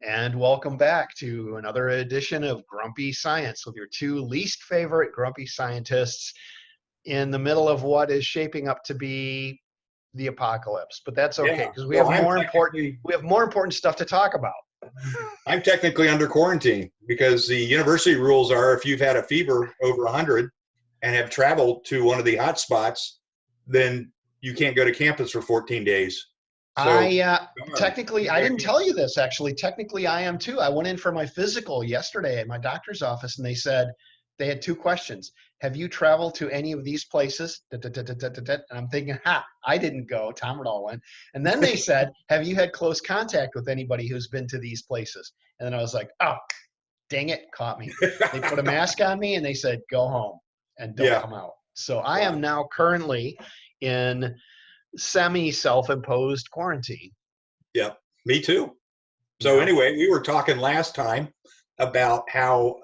And welcome back to another edition of Grumpy Science with your two least favorite grumpy scientists in the middle of what is shaping up to be the apocalypse. But that's okay because we have more important stuff to talk about. I'm technically under quarantine because the university rules are if you've had a fever over 100 and have traveled to one of the hot spots, then you can't go to campus for 14 days. So, technically, I didn't tell you this, actually. Technically, I am too. I went in for my physical yesterday at my doctor's office, and they said they had two questions. Have you traveled to any of these places? And I'm thinking, I didn't go. Tommerdahl went. And then they said, have you had close contact with anybody who's been to these places? And then I was like, oh, dang it, caught me. They put a mask on me, and they said, go home and don't come out. So I am now currently in semi-self-imposed quarantine. Yeah, me too. So anyway, we were talking last time about how,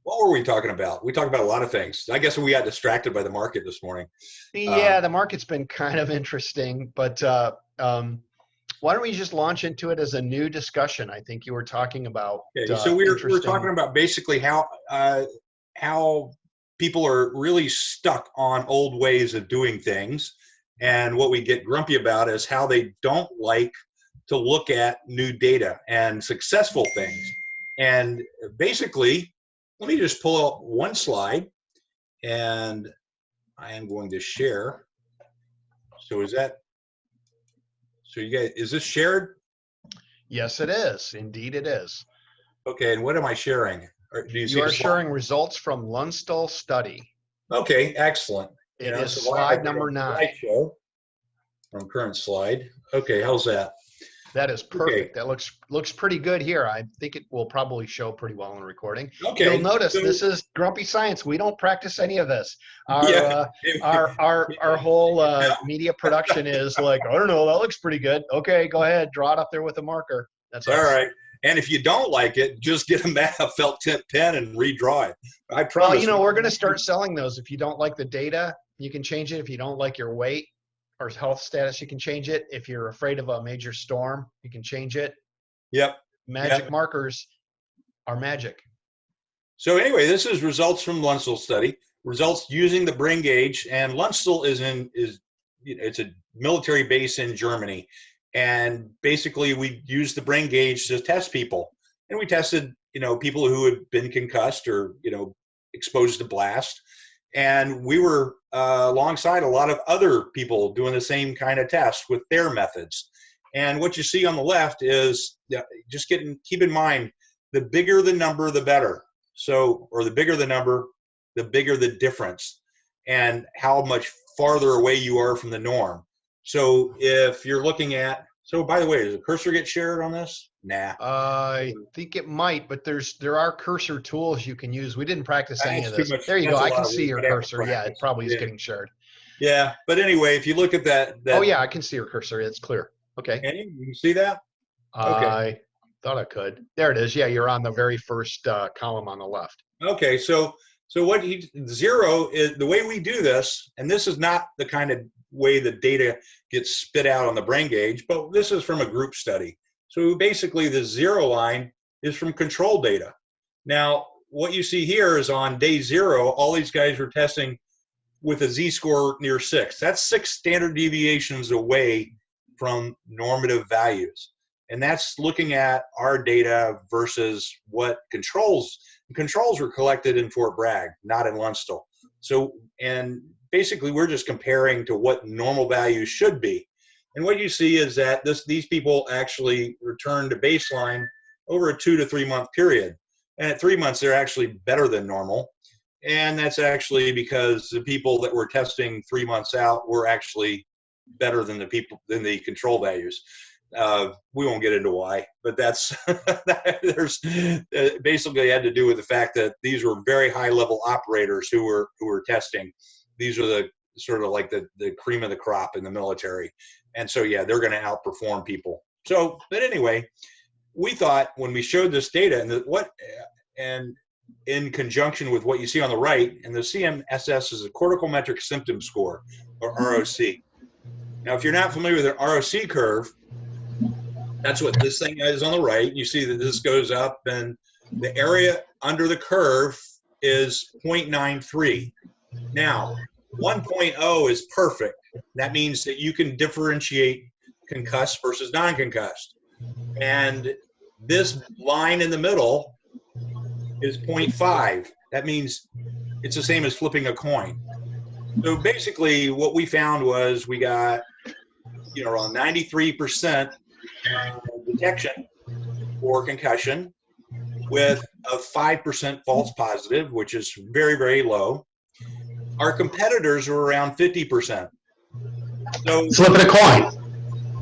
what were we talking about? We talked about a lot of things. I guess we got distracted by the market this morning. Yeah, the market's been kind of interesting, but why don't we just launch into it as a new discussion? I think you were talking about. Okay, so we're talking about basically how people are really stuck on old ways of doing things. And what we get grumpy about is how they don't like to look at new data and successful things. And basically, let me just pull out one slide and I am going to share. So you guys, is this shared? Yes, it is. Indeed, it is. Okay, and what am I sharing? You are sharing results from Lunstall study. Okay, excellent. It is slide number 9. From current slide. Okay, how's that? That is perfect. Okay. That looks pretty good here. I think it will probably show pretty well in the recording. Okay. You'll notice this is Grumpy Science. We don't practice any of this. Our whole media production is like, I don't know, that looks pretty good. Okay, go ahead, draw it up there with a marker. That's all right. And if you don't like it, just get a felt tip pen and redraw it. I promise. Well, we're going to start selling those. If you don't like the data, you can change it. If you don't like your weight or health status, you can change it. If you're afraid of a major storm, you can change it. Yep. Magic markers are magic. So anyway, this is results from Lunstall study. Results using the brain gauge, and Lunstall it's a military base in Germany. And basically, we used the brain gauge to test people, and we tested, people who had been concussed or, exposed to blast. And we were alongside a lot of other people doing the same kind of test with their methods. And what you see on the left is just keep in mind, the bigger the number, the better. Or the bigger the number, the bigger the difference, and how much farther away you are from the norm. So if you're looking at, by the way, does the cursor get shared on this? Nah. I think it might, but there are cursor tools you can use. We didn't practice any of this. There you go. I can see your cursor. Yeah, it probably is getting shared. Yeah, but anyway, if you look at that. Oh yeah, I can see your cursor. It's clear. Okay. Can you? You can see that? Okay. I thought I could. There it is. Yeah, you're on the very first column on the left. Okay, so what zero is the way we do this, and this is not the kind of way the data gets spit out on the brain gauge, but this is from a group study. So basically the 0 line is from control data. Now, what you see here is on day 0, all these guys were testing with a z-score near 6. That's 6 standard deviations away from normative values. And that's looking at our data versus what controls were collected in Fort Bragg, not in Lunstall. So, and basically we're just comparing to what normal values should be. And what you see is that these people actually return to baseline over a 2 to 3 month period. And at 3 months, they're actually better than normal. And that's actually because the people that were testing 3 months out were actually better than the control values. We won't get into why, but that's basically had to do with the fact that these were very high level operators who were testing. These are the sort of like the cream of the crop in the military. And so, yeah, they're going to outperform people. So, but anyway, we thought when we showed this data and in conjunction with what you see on the right, and the CMSS is a cortical metric symptom score, or ROC. Now, if you're not familiar with an ROC curve, That's what this thing is on the right. You see that this goes up, and the area under the curve is 0.93. Now, 1.0 is perfect. That means that you can differentiate concussed versus non-concussed. And this line in the middle is 0.5. That means it's the same as flipping a coin. So basically what we found was we got, around 93% detection for concussion with a 5% false positive, which is very, very low. Our competitors were around 50%. So flipping a coin.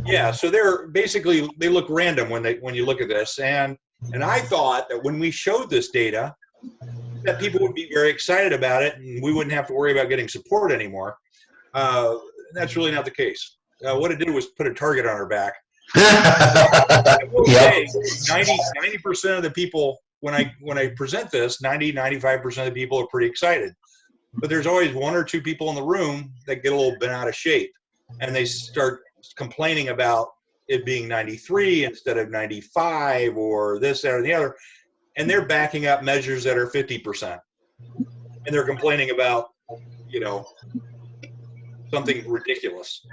Yeah, so they're basically, they look random when you look at this. And I thought that when we showed this data, that people would be very excited about it and we wouldn't have to worry about getting support anymore. That's really not the case. What it did was put a target on our back. I will say 90% of the people, when I present this, 95% of the people are pretty excited. But there's always one or two people in the room that get a little bent out of shape and they start complaining about it being 93 instead of 95 or this, that, or the other. And they're backing up measures that are 50%. And they're complaining about, something ridiculous.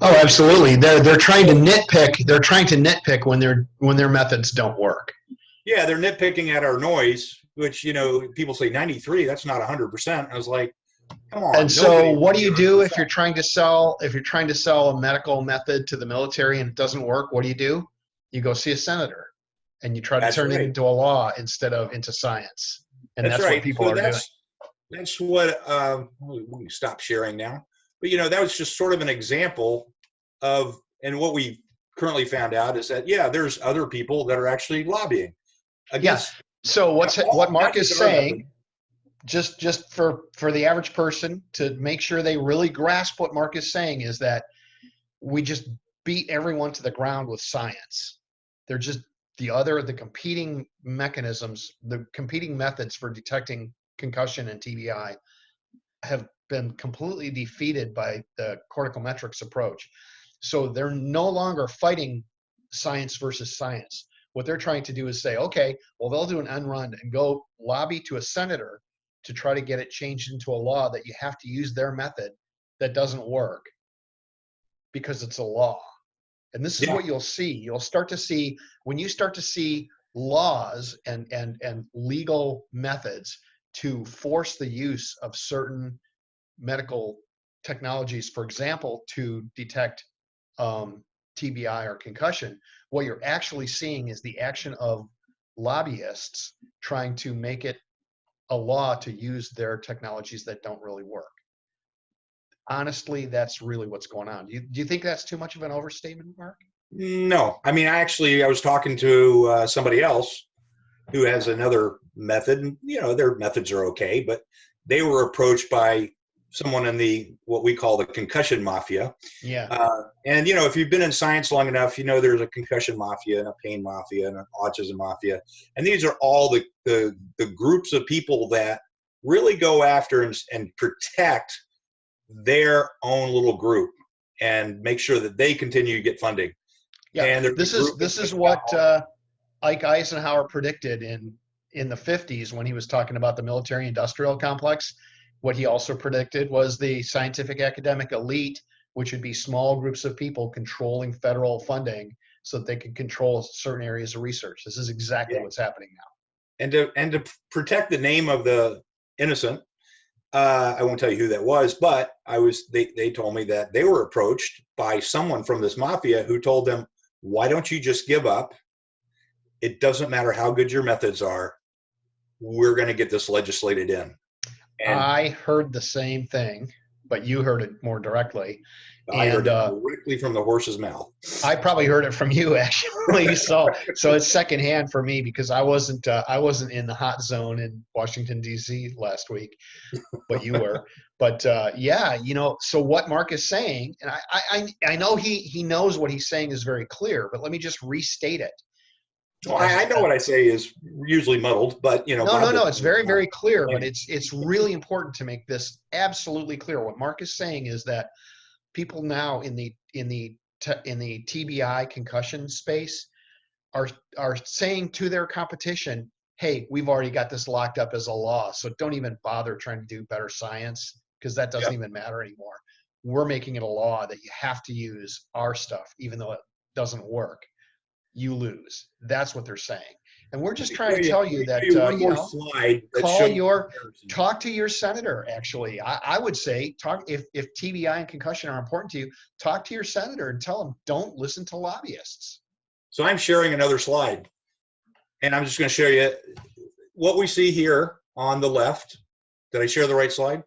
Oh, absolutely. They're trying to nitpick. They're trying to nitpick when their methods don't work. Yeah, they're nitpicking at our noise, which, people say 93, that's not 100%. I was like, come on. And so what do you do if you're trying to sell a medical method to the military and it doesn't work? What do? You go see a senator and you try to turn it into a law instead of into science. And that's what people are doing. That's what, we can stop sharing now. But, that was just sort of an example of, and what we currently found out is that, there's other people that are actually lobbying against. Yes. So what Mark is saying, just for the average person to make sure they really grasp what Mark is saying, is that we just beat everyone to the ground with science. They're just the competing mechanisms, the competing methods for detecting concussion and TBI have been completely defeated by the cortical metrics approach. So they're no longer fighting science versus science. What they're trying to do is say, okay, well, they'll do an end run and go lobby to a senator to try to get it changed into a law that you have to use their method that doesn't work because it's a law. And this is what you'll see. You'll start to see, when you start to see laws and legal methods to force the use of certain medical technologies, for example, to detect TBI or concussion, what you're actually seeing is the action of lobbyists trying to make it a law to use their technologies that don't really work. Honestly, that's really what's going on. Do you think that's too much of an overstatement, Mark? No. I mean, I was talking to somebody else who has another method, and, their methods are okay, but they were approached by someone in what we call the concussion mafia. Yeah. And, if you've been in science long enough, there's a concussion mafia and a pain mafia and an autism mafia. And these are all the groups of people that really go after and protect their own little group and make sure that they continue to get funding. Yeah. And this is what Ike Eisenhower predicted in the 50s when he was talking about the military industrial complex. What he also predicted was the scientific academic elite, which would be small groups of people controlling federal funding so that they could control certain areas of research. This is exactly what's happening now. And to protect the name of the innocent, I won't tell you who that was, but they told me that they were approached by someone from this mafia who told them, why don't you just give up? It doesn't matter how good your methods are. We're going to get this legislated in. And I heard the same thing, but you heard it more directly. I heard it directly from the horse's mouth. I probably heard it from you, actually. So it's secondhand for me because I wasn't in the hot zone in Washington D.C. last week, but you were. But so what Mark is saying, and I know he knows what he's saying is very clear, but let me just restate it. Well, I know what I say is usually muddled, but No, it's very, very clear, but it's really important to make this absolutely clear. What Mark is saying is that people now in the in the TBI concussion space are saying to their competition, hey, we've already got this locked up as a law, so don't even bother trying to do better science, because that doesn't even matter anymore. We're making it a law that you have to use our stuff, even though it doesn't work. You lose. That's what they're saying. And we're just trying to tell you that, one more slide that shows talk to your senator, actually. I would say, if TBI and concussion are important to you, talk to your senator and tell them, don't listen to lobbyists. So I'm sharing another slide, and I'm just going to show you what we see here on the left. Did I share the right slide?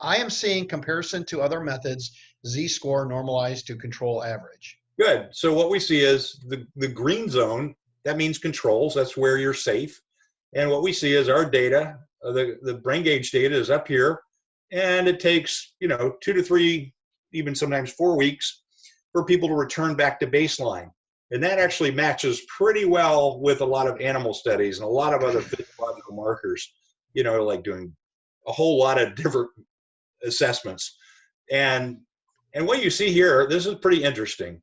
I am seeing comparison to other methods, Z-score normalized to control average. Good. So what we see is the green zone. That means controls. That's where you're safe. And what we see is our data, the brain gauge data is up here, and it takes 2 to 3, even sometimes 4 weeks for people to return back to baseline. And that actually matches pretty well with a lot of animal studies and a lot of other physiological markers, like doing a whole lot of different assessments. And what you see here, this is pretty interesting.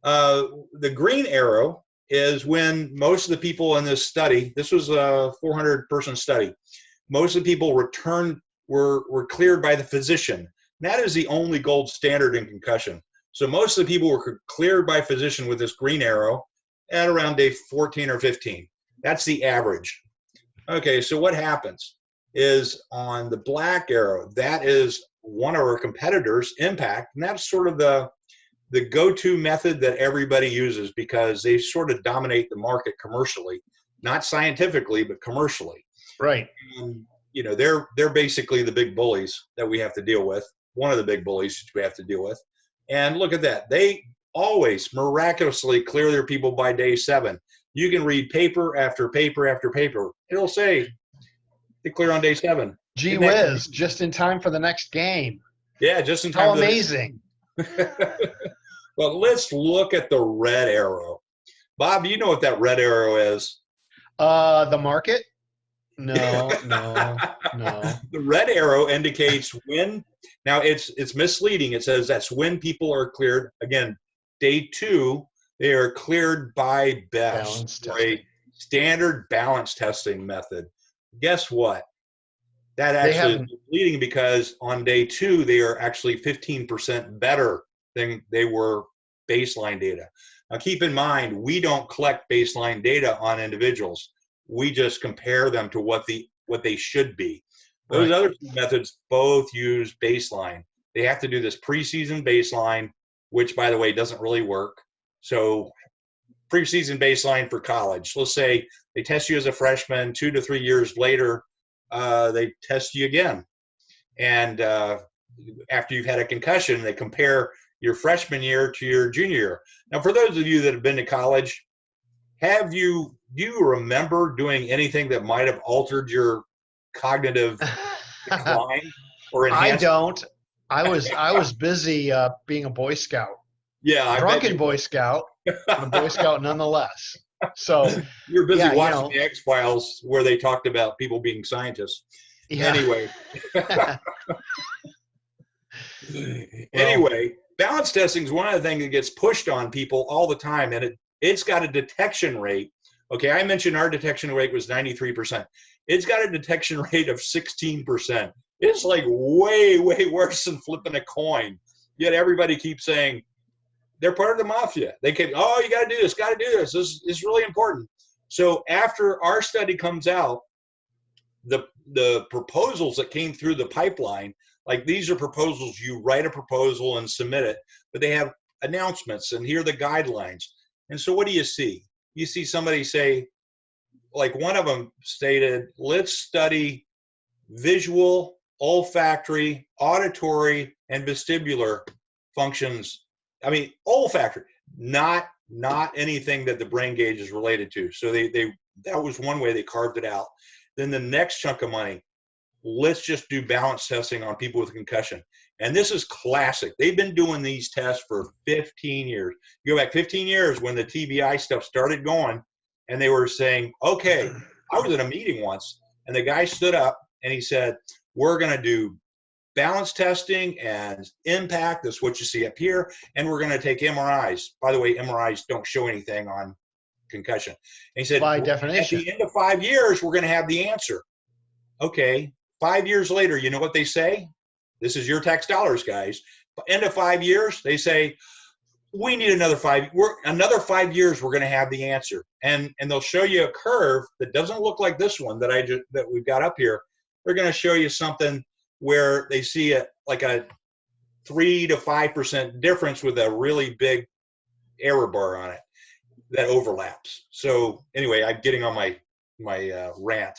The green arrow is when most of the people in this study, this was a 400-person study, most of the people were cleared by the physician. And that is the only gold standard in concussion. So most of the people were cleared by physician with this green arrow at around day 14 or 15. That's the average. Okay, so what happens is on the black arrow, that is one of our competitors, Impact, and that's sort of the go-to method that everybody uses because they sort of dominate the market commercially, not scientifically, but commercially. Right. And, they're basically the big bullies that we have to deal with, one of the big bullies we have to deal with. And look at that. They always miraculously clear their people by day 7. You can read paper after paper after paper. It'll say they clear on day 7. Gee whiz, just in time for the next game. Yeah, just in time. How amazing. Well, let's look at the red arrow. Bob, you know what that red arrow is? The market? No. The red arrow indicates when. Now it's misleading. It says that's when people are cleared. Again, day 2, they are cleared by BEST, or a standard balance testing method. Guess what? That actually is misleading because on day 2, they are actually 15% better than they were baseline data. Now keep in mind, we don't collect baseline data on individuals. We just compare them to what they should be. Those other two methods both use baseline. They have to do this preseason baseline, which, by the way, doesn't really work. So preseason baseline for college. Let's say they test you as a freshman, 2 to 3 years later, they test you again. And after you've had a concussion, they compare your freshman year to your junior year. Now, for those of you that have been to college, do you remember doing anything that might have altered your cognitive decline or enhanced? I don't. I was busy being a Boy Scout. Yeah, drunken Boy Scout, but a Boy Scout nonetheless. So you're busy watching the X-Files where they talked about people being scientists. Yeah. Anyway, balance testing is one of the things that gets pushed on people all the time, and it's got a detection rate. Okay, I mentioned our detection rate was 93%. It's got a detection rate of 16%. It's like way, way worse than flipping a coin. Yet everybody keeps saying they're part of the mafia. They keep, oh, you got to do this, got to do this. This is really important. So after our study comes out, the proposals that came through the pipeline, like these are proposals, you write a proposal and submit it, but they have announcements and here are the guidelines. And so what do you see? You see somebody say, like one of them stated, let's study visual, olfactory, auditory, and vestibular functions. I mean, olfactory, not anything that the brain gauge is related to. So that was one way they carved it out. Then the next chunk of money, let's just do balance testing on people with concussion. And this is classic. They've been doing these tests for 15 years. You go back 15 years when the TBI stuff started going, and they were saying, okay, I was at a meeting once, and the guy stood up and he said, we're going to do balance testing and impact. That's what you see up here. And we're going to take MRIs. By the way, MRIs don't show anything on concussion. And he said, By at definition. the end of 5 years, we're going to have the answer. Okay, 5 years later, you know what they say? This is your tax dollars, guys. End of 5 years, they say, we need another 5 years, we're going to have the answer. And they'll show you a curve that doesn't look like this one that we've got up here. They're going to show you something where they see like a 3 to 5% difference with a really big error bar on it that overlaps. So anyway, I'm getting on my rant.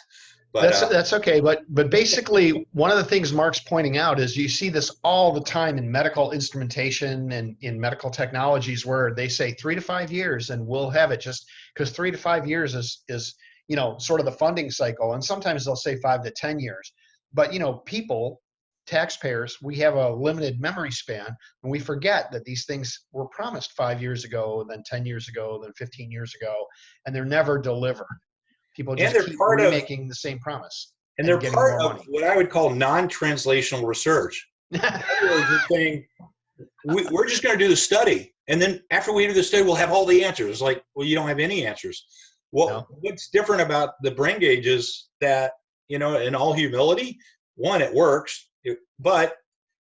But that's okay. But basically, one of the things Mark's pointing out is you see this all the time in medical instrumentation and in medical technologies where they say 3 to 5 years and we'll have it, just because 3 to 5 years is sort of the funding cycle. And sometimes they'll say 5 to 10 years. But, people, taxpayers, we have a limited memory span, and we forget that these things were promised 5 years ago, then 10 years ago, then 15 years ago, and they're never delivered. People just keep remaking the same promise. And they're part of what I would call non-translational research. They're saying, we're just going to do the study. And then after we do the study, we'll have all the answers. It's like, well, you don't have any answers. Well, what's different about the brain gauge is that, in all humility, one, it works. But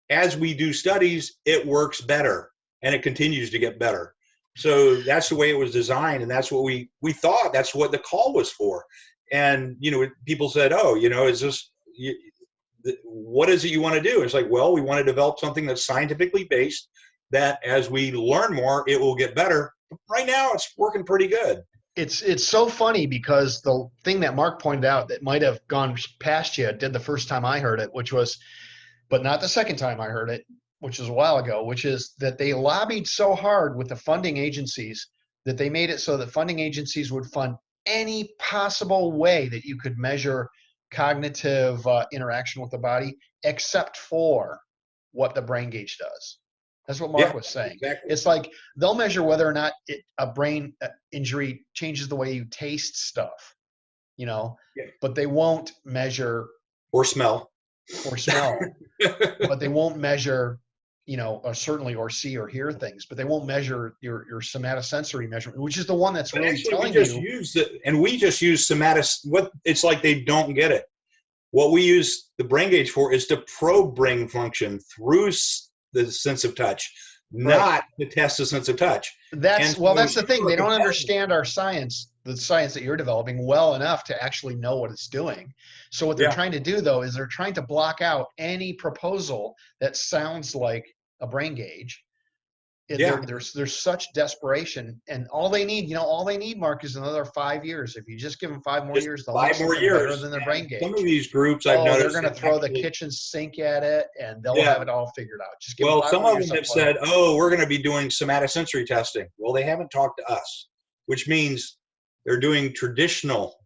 as we do studies, it works better. And it continues to get better. So that's the way it was designed, and that's what we thought. That's what the call was for. And people said, "Oh, is this? What is it you want to do?" It's like, well, we want to develop something that's scientifically based. That as we learn more, it will get better. But right now, it's working pretty good. It's so funny because the thing that Mark pointed out that might have gone past you did the first time I heard it, but not the second time I heard it, which is a while ago, which is that they lobbied so hard with the funding agencies that they made it so that funding agencies would fund any possible way that you could measure cognitive interaction with the body, except for what the brain gauge does. That's what Mark was saying. Exactly. It's like they'll measure whether or not a brain injury changes the way you taste stuff, but they won't measure or smell, but they won't measure, or certainly or see or hear things, but they won't measure your somatosensory measurement, which is the one that's really telling you. We just use it's like they don't get it. What we use the brain gauge for is to probe brain function through the sense of touch, not to test the sense of touch. That's the thing. They don't understand our science, the science that you're developing, well enough to actually know what it's doing. So what they're trying to do, though, is they're trying to block out any proposal that sounds like a brain gauge. There's such desperation, and all they need, Mark, is another 5 years. If you just give them 5 more years, they'll 5 more years better than their brain gauge. Some of these groups I've noticed they're going to throw the kitchen sink at it, and they'll have it all figured out. Just give some of them have said, "Oh, we're going to be doing somatosensory testing." Well, they haven't talked to us, which means they're doing traditional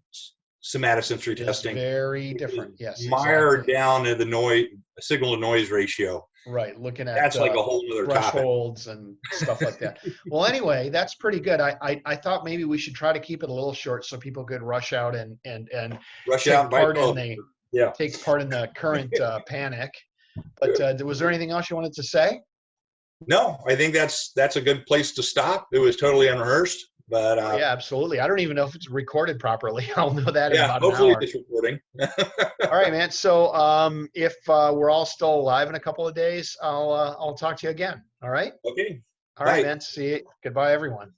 somatosensory testing. Very different. Yes. Mired down to the signal to noise ratio. Right, looking at that's like a whole other thresholds and stuff like that. Well, anyway, that's pretty good. I thought maybe we should try to keep it a little short so people could rush out and take part in the current panic. But was there anything else you wanted to say? No, I think that's a good place to stop. It was totally unrehearsed. But yeah, absolutely. I don't even know if it's recorded properly. I'll know that in about an hour. Hopefully it's recording. All right, man. So if we're all still alive in a couple of days, I'll talk to you again. All right. Okay. All right, man. See you. Goodbye, everyone.